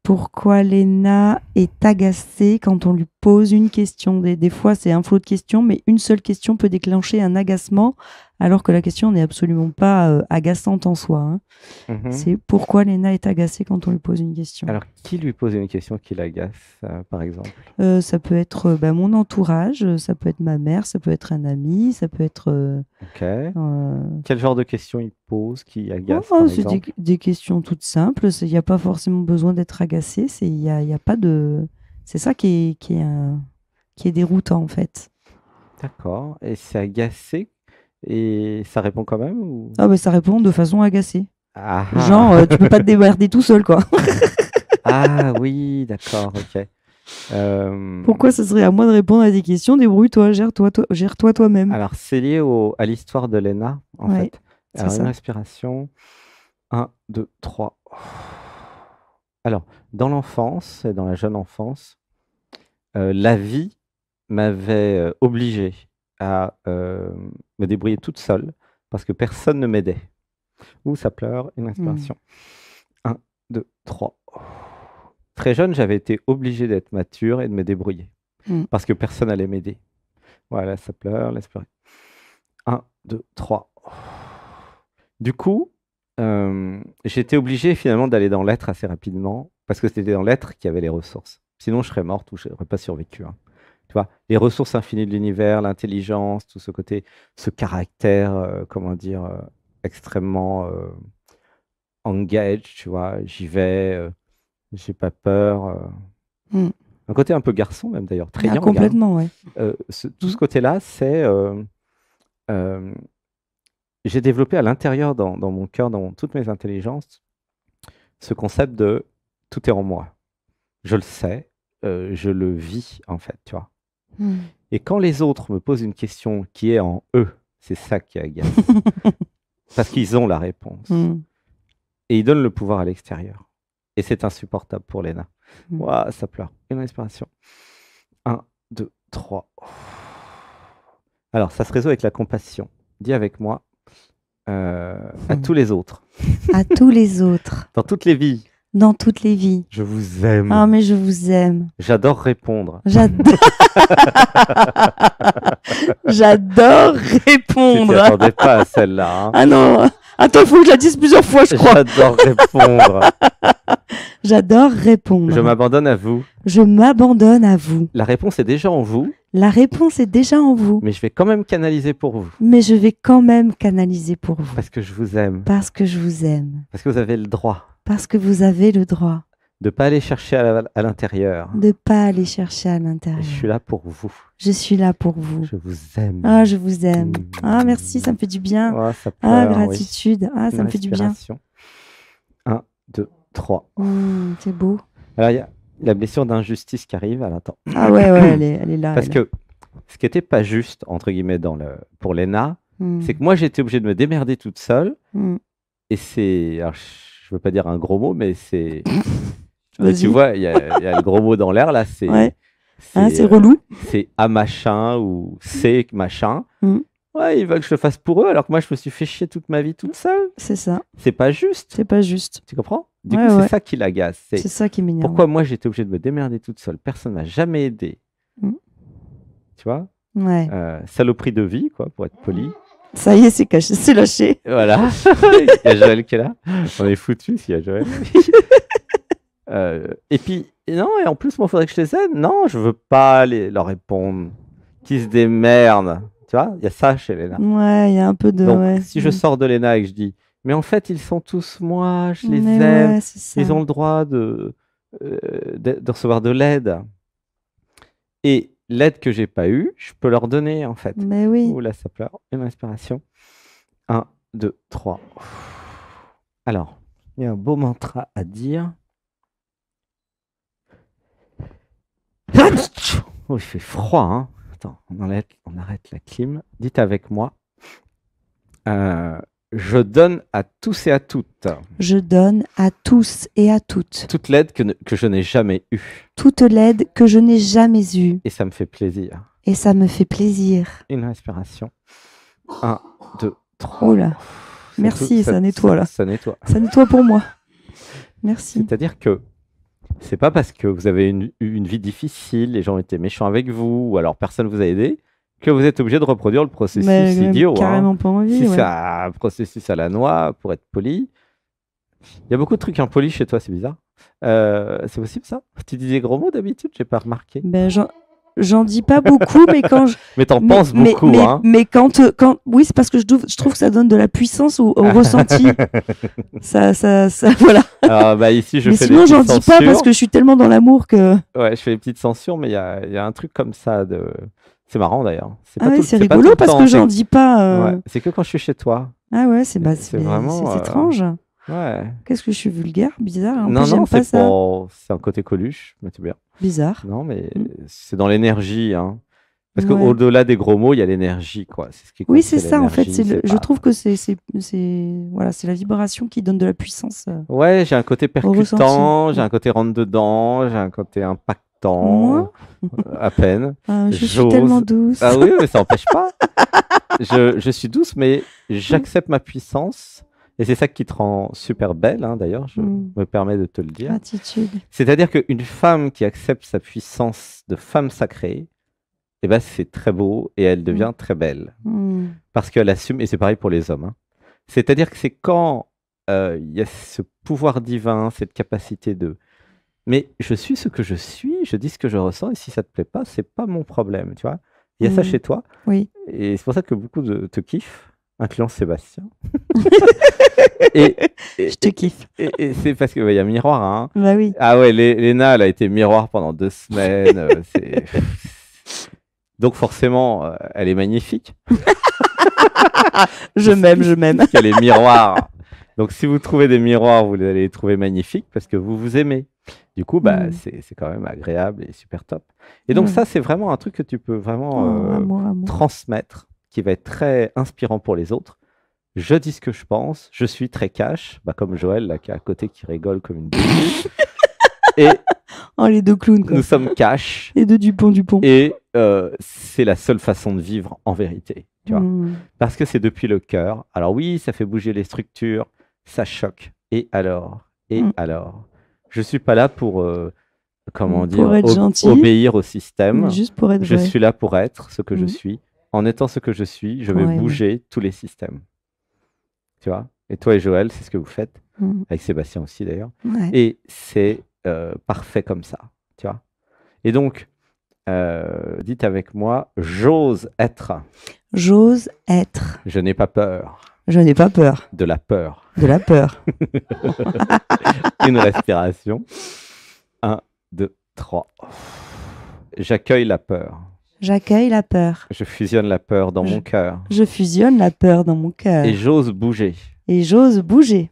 Pourquoi Léna est agacée quand on lui pose une question. Des fois, c'est un flot de questions, mais une seule question peut déclencher un agacement, alors que la question n'est absolument pas agaçante en soi. Hein. Mhm. C'est pourquoi Léna est agacée quand on lui pose une question. Alors, qui lui pose une question qui l'agace, par exemple? Ça peut être mon entourage, ça peut être ma mère, ça peut être un ami, ça peut être... Ok. Quel genre de questions il pose qui agace, oh, par c'est exemple? des questions toutes simples. Il n'y a pas forcément besoin d'être agacé. Il y a pas de... C'est ça qui est déroutant, en fait. D'accord. Et c'est agacé et ça répond quand même ou... Ah bah ça répond de façon agacée. Ah Genre, ah. tu peux pas te démerder tout seul, quoi. Ah oui, d'accord, ok. Pourquoi ça serait à moi de répondre à des questions? Débrouille-toi, gère-toi toi-même. Alors, c'est lié à l'histoire de Lena, en Ouais, fait. c'est Alors, une ça. respiration. Un, 2, 3. Alors, dans l'enfance et dans la jeune enfance, la vie m'avait obligé à me débrouiller toute seule parce que personne ne m'aidait. Ouh, ça pleure. Une Hmm. respiration. Un, 2, 3. Très jeune, j'avais été obligé d'être mature et de me débrouiller Hmm. parce que personne n'allait m'aider. Voilà, ça pleure, laisse pleurer. Un, 2, 3. Du coup, j'étais obligé finalement d'aller dans l'être assez rapidement parce que c'était dans l'être qu'il y avait les ressources. Sinon, je serais morte ou je n'aurais pas survécu. Hein. Tu vois, les ressources infinies de l'univers, l'intelligence, tout ce côté, ce caractère, comment dire, extrêmement engaged, tu vois, j'y vais, j'ai pas peur. Hmm. Un côté un peu garçon même d'ailleurs, très Ah, young. Hein. complètement, ouais. Tout Hmm. ce côté-là, c'est j'ai développé à l'intérieur, dans mon cœur, dans toutes mes intelligences, ce concept de tout est en moi. Je le sais, je le vis en fait, tu vois. Hmm. Et quand les autres me posent une question qui est en eux, c'est ça qui agace. Parce qu'ils ont la réponse. Hmm. Et ils donnent le pouvoir à l'extérieur. Et c'est insupportable pour Léna. Hmm. Ouah, ça pleure. Une respiration. Un, 2, 3. Alors, ça se résout avec la compassion. Dis avec moi, à tous les autres, À tous les autres, dans toutes les vies, dans toutes les vies. je vous aime. Ah, mais je vous aime. J'adore répondre. J'adore. J'adore Tu t'y répondre. attendais pas à celle-là. Hein. Ah non. Attends, il faut que je la dise plusieurs fois, je crois. J'adore répondre. J'adore Je répondre. m'abandonne à vous. Je m'abandonne à vous. La réponse est déjà en vous, La réponse est déjà en vous, mais je vais quand même canaliser pour vous. mais je vais quand même canaliser pour vous. Parce que je vous aime. Parce que je vous aime. Parce que vous avez le droit Parce que vous avez le droit de ne pas aller chercher à l'intérieur. de ne pas aller chercher à Et l'intérieur. je suis là pour vous. Je suis là pour vous. Je vous aime. Ah, je vous aime. Ah, merci, ça me fait du bien. Oh, ça Ah, pleure, oui. gratitude. Ah, ça Une me fait du bien. respiration. 1, 2, 3. C'est beau. Alors, il y a la blessure d'injustice qui arrive. Alors, attends. Ah ouais, elle est là. Parce elle est là. que ce qui n'était pas juste, entre guillemets, pour Léna, Hmm. c'est que moi, j'étais obligé de me démerder toute seule. Hmm. Et c'est. Alors, je veux pas dire un gros mot, mais c'est. Vas-y. Tu vois, il y a le gros mot dans l'air, là. C'est Ouais. c'est C'est relou. c'est A machin ou C machin. Hmm. Ouais, ils veulent que je le fasse pour eux, alors que moi, je me suis fait chier toute ma vie toute seule. C'est ça. C'est pas juste. C'est pas juste. Tu comprends? Du Ouais, coup, ouais. c'est ça qui l'agace. C'est ça qui m'énerve. Pourquoi moi, j'étais obligé de me démerder toute seule. Personne m'a jamais aidé. Hmm. Tu vois? Ouais. Saloperie de vie, quoi, pour être poli. Ça y est, c'est caché, c'est lâché. Voilà. Il y a Joël qui est là. On est foutus s'il y a Joël. Et puis, non, et en plus, moi, il faudrait que je les aide. Non, je veux pas leur répondre. Qu'ils se démerdent. Tu vois, il y a ça chez Léna. Ouais, il y a un peu de... Donc, ouais. si je sors de Léna et que je dis, mais en fait, ils sont tous moi, je les Mais aime, ouais, c'est ça. ils ont le droit de recevoir de l'aide. Et l'aide que j'ai pas eue, je peux leur donner, en fait. Mais oui. Ouh là, ça pleure. Une respiration. 1, 2, 3. Alors, il y a un beau mantra à dire. Oh, il fait froid, hein. Attends, on arrête la clim. Dites avec moi. Je donne à tous et à toutes. Je donne à tous et à toutes Toute l'aide que je n'ai jamais eue. toute l'aide que je n'ai jamais eue. Et ça me fait plaisir. Et ça me fait plaisir. Une respiration. 1, 2, 3. Oh là. Merci, ça nettoie là. Ça nettoie. Ça nettoie pour moi. Merci. C'est-à-dire que C'est pas parce que vous avez eu une vie difficile, les gens étaient méchants avec vous, ou alors personne vous a aidé, que vous êtes obligé de reproduire le Mais processus idiot, hein. carrément pas Si envie, c'est ouais. un processus à la noix, pour être poli, il y a beaucoup de trucs impolis chez toi, c'est bizarre. C'est possible ça? Tu dis des gros mots d'habitude, j'ai pas remarqué. Ben, j'en dis pas beaucoup, mais quand je, Mais t'en mais, penses beaucoup, hein? mais oui, c'est parce que je trouve que ça donne de la puissance au ressenti. Voilà. Alors, bah, ici, je Mais fais sinon, des j'en petites dis pas parce censures. que je suis tellement dans l'amour que. Ouais, je fais des petites censures, mais il y a un truc comme ça de. C'est marrant d'ailleurs. C'est Ah pas ouais, tout, c'est c'est pas tout rigolo le parce temps. que j'en dis pas. Ouais, c'est que quand je suis chez toi. Ah ouais, C'est c'est vraiment. étrange. Ouais. Qu'est-ce que je suis vulgaire, bizarre. En Non, plus, non, j'aime pas c'est ça. pas. C'est un côté Coluche, mais c'est bien. Bizarre. Non, mais Mm. c'est dans l'énergie, hein. Parce Ouais. qu'au-delà des gros mots, il y a l'énergie, quoi. C'est ce qui compte, Oui, c'est ça en fait. l'énergie, c'est Je pas- trouve que voilà, c'est la vibration qui donne de la puissance Ouais, j'ai un côté au ressenti. percutant, j'ai un côté rentre dedans, j'ai un côté impactant, Moi, à peine. je suis tellement J'ose. douce. Ah oui, mais ça n'empêche pas. Je suis douce, mais j'accepte ma puissance. Et c'est ça qui te rend super belle, hein, d'ailleurs, je Mm. me permets de te le dire. Gratitude. C'est-à-dire qu'une femme qui accepte sa puissance de femme sacrée, eh ben, c'est très beau et elle devient très belle. Mm. Parce qu'elle assume, et c'est pareil pour les hommes, hein. C'est-à-dire que c'est quand il y a ce pouvoir divin, cette capacité de mais je suis ce que je suis, je dis ce que je ressens, et si ça te plaît pas, c'est pas mon problème, tu vois. Il y a ça chez toi, Oui. et c'est pour ça que beaucoup te kiffent, incluant Sébastien. Et, et, Je te kiffe. et c'est parce qu'il y a miroir, hein. Bah oui. Ah ouais, Léna, elle a été miroir pendant 2 semaines. Donc forcément, elle est magnifique. Je m'aime. Parce qu'elle est miroir. Donc si vous trouvez des miroirs, vous allez les trouver magnifiques parce que vous vous aimez. Du coup, bah, Mm. c'est quand même agréable et super top. Et donc Ouais. ça, c'est vraiment un truc que tu peux vraiment Amour. transmettre, qui va être très inspirant pour les autres. Je dis ce que je pense, je suis très cash, bah, comme Joël, là, qui est à côté, qui rigole comme une bougie. Et Oh, les deux clowns, quoi. nous sommes cash. Les deux Dupont. Et c'est la seule façon de vivre en vérité, tu vois. Mm. Parce que c'est depuis le cœur. Alors oui, ça fait bouger les structures, ça choque. Et alors? Je suis pas là pour, comment dire, Pour être gentil, obéir au système. mais juste pour être Je vrai. suis là pour être ce que je Mm. suis. En étant ce que je suis, je Pour vais aimer. bouger tous les systèmes. Tu vois? Et toi et Joël, c'est ce que vous faites. Mm. Avec Sébastien aussi d'ailleurs. Ouais. Et c'est parfait comme ça, tu vois. Et donc, dites avec moi, j'ose être. J'ose être. Je n'ai pas peur Je n'ai pas peur de la peur. de la peur. Une respiration. 1, 2, 3. J'accueille la peur. J'accueille la peur. Je fusionne la peur dans mon cœur. Je fusionne la peur dans mon cœur. Et j'ose bouger. Et j'ose bouger.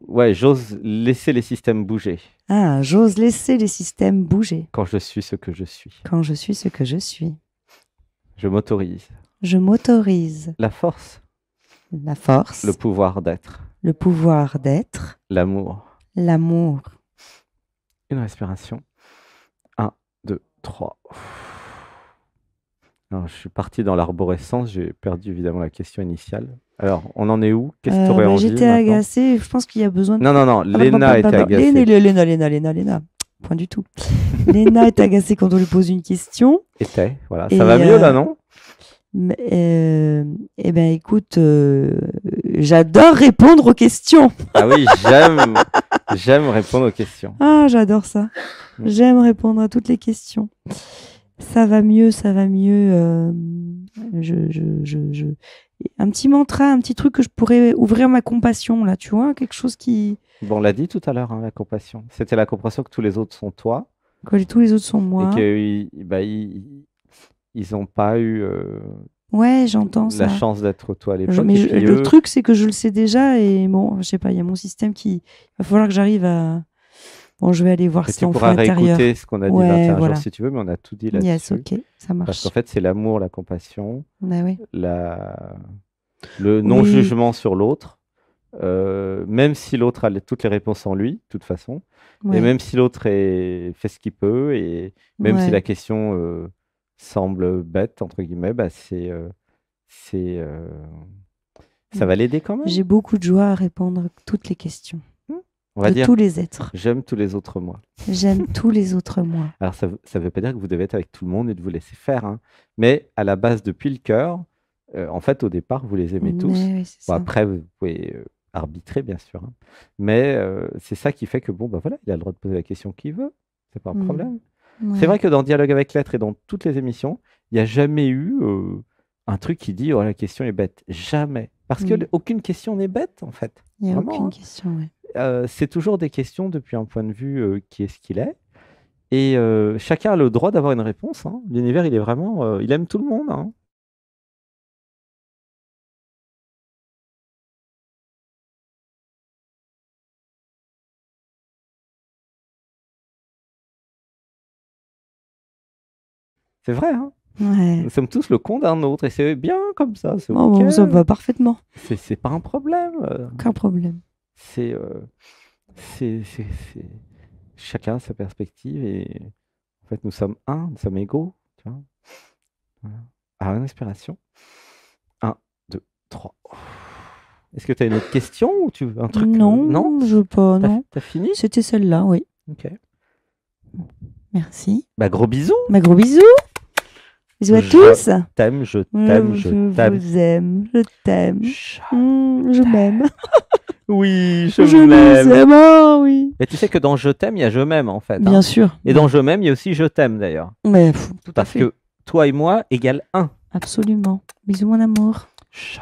Ouais, j'ose laisser les systèmes bouger. Ah, j'ose laisser les systèmes bouger. Quand je suis ce que je suis. Quand je suis ce que je suis. Je m'autorise. Je m'autorise. La force. La force. Le pouvoir d'être. Le pouvoir d'être. L'amour. L'amour. Une respiration. 1, 2, 3. Alors, je suis parti dans l'arborescence. J'ai perdu évidemment la question initiale. Alors, on en est où? Qu'est-ce que tu aurais envie J'étais maintenant? agacée. Je pense qu'il y a besoin de... Non. Léna était agacée. Léna. Point du tout. Léna est agacée quand on lui pose une question. Voilà. Et, Ça va mieux là, non? Eh ben, écoute, j'adore répondre aux questions. Ah oui, j'aime répondre aux questions. Ah, j'adore ça. J'aime répondre à toutes les questions. Ça va mieux. Un petit mantra, un petit truc que je pourrais ouvrir ma compassion, là, tu vois, quelque chose qui... Bon, on l'a dit tout à l'heure, hein, la compassion. C'était la compassion que tous les autres sont toi. Que tous les autres sont moi. Et qu'ils n'ont pas eu Ouais, j'entends ça. la chance d'être toi à l'époque. Mais le truc, c'est que je le sais déjà et bon, je sais pas, il y a mon système qui... Il va falloir que j'arrive à... Bon, je vais aller voir cet enfant intérieur. Tu pourras réécouter ce qu'on a dit 21 jours si tu veux, mais on a tout dit là-dessus. Yes, ok, ça marche. Parce qu'en fait, c'est l'amour, la compassion, oui. le non-jugement sur l'autre, même si l'autre a toutes les réponses en lui, de toute façon, et même si l'autre fait ce qu'il peut, et même si la question semble bête, entre guillemets, bah ça va l'aider quand même. J'ai beaucoup de joie à répondre à toutes les questions. On va de dire tous les êtres. j'aime tous les autres moi. J'aime tous les autres moi. Alors, ça ne veut pas dire que vous devez être avec tout le monde et de vous laisser faire, hein. Mais à la base, depuis le cœur, en fait, au départ, vous les aimez tous. Mais oui, c'est Bon, ça. après, vous pouvez arbitrer, bien sûr, hein. Mais c'est ça qui fait que, bon, bah voilà, il a le droit de poser la question qu'il veut. C'est pas un problème. Ouais. C'est vrai que dans Dialogue avec l'être et dans toutes les émissions, il n'y a jamais eu un truc qui dit oh, la question est bête. Jamais. Parce que aucune question n'est bête, en fait. Il n'y a Vraiment, aucune hein. question, ouais. C'est toujours des questions depuis un point de vue qui est ce qu'il est. Et chacun a le droit d'avoir une réponse, hein. L'univers, il est vraiment, il aime tout le monde, hein. C'est vrai, hein. Ouais. Nous sommes tous le con d'un autre et c'est bien comme ça. C'est Oh, ok. ça va parfaitement. C'est pas un problème. Aucun problème. C'est chacun a sa perspective et en fait nous sommes un, nous sommes égaux. Tu vois. Voilà. Alors une inspiration. 1, 2, 3. Est-ce que tu as une autre question ou tu veux un truc Non, non, je veux pas, non. T'as fini? C'était celle-là, oui. Ok. Merci. Bah gros bisous. Bah, gros bisous. Bisous à Je tous. T'aime, je t'aime, je t'aime. vous aime, je t'aime. Je Je m'aime. Oui, Je je nous m'aime. aime, oh, oui. Mais tu sais que dans je t'aime, il y a je m'aime en fait, hein. Bien sûr. Et dans je m'aime, il y a aussi je t'aime d'ailleurs. Mais tout à Parce fait. que toi et moi égale 1. Absolument. Bisous, mon amour. Je